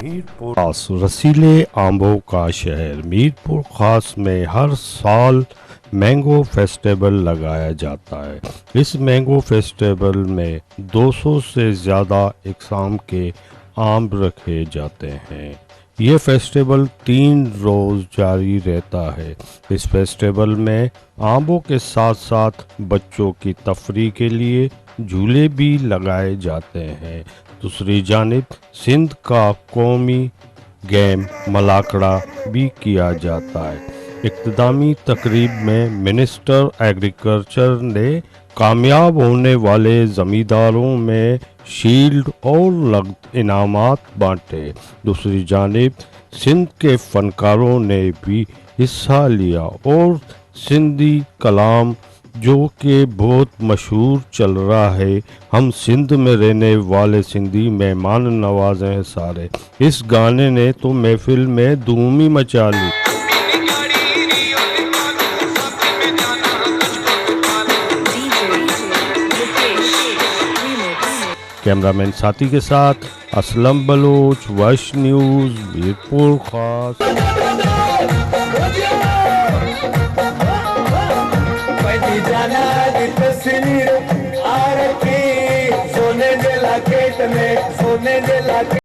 मीरपुर खास रसीले आमों का शहर मीरपुर खास में हर साल मैंगो फेस्टिवल लगाया जाता है। इस मैंगो फेस्टिवल में 200 से ज़्यादा इकसाम के आम रखे जाते हैं। ये फेस्टिवल 3 रोज़ जारी रहता है। इस फेस्टिवल में आमों के साथ साथ बच्चों की तफरीह के लिए झूले भी लगाए जाते हैं। दूसरी जानिब सिंध का कौमी गेम मलाकड़ा भी किया जाता है। इख्तितामी तकरीब में मिनिस्टर एग्रीकल्चर ने कामयाब होने वाले ज़मींदारों में शील्ड और नगद इनामात बांटे। दूसरी जानिब सिंध के फनकारों ने भी हिस्सा लिया और सिंधी कलाम जो कि बहुत मशहूर चल रहा है, हम सिंध में रहने वाले सिंधी मेहमान नवाज हैं सारे। इस गाने ने तो महफिल में धूम ही मचा ली। कैमरामैन साथी के साथ असलम बलोच, वश न्यूज़, मीरपुर खास। सोने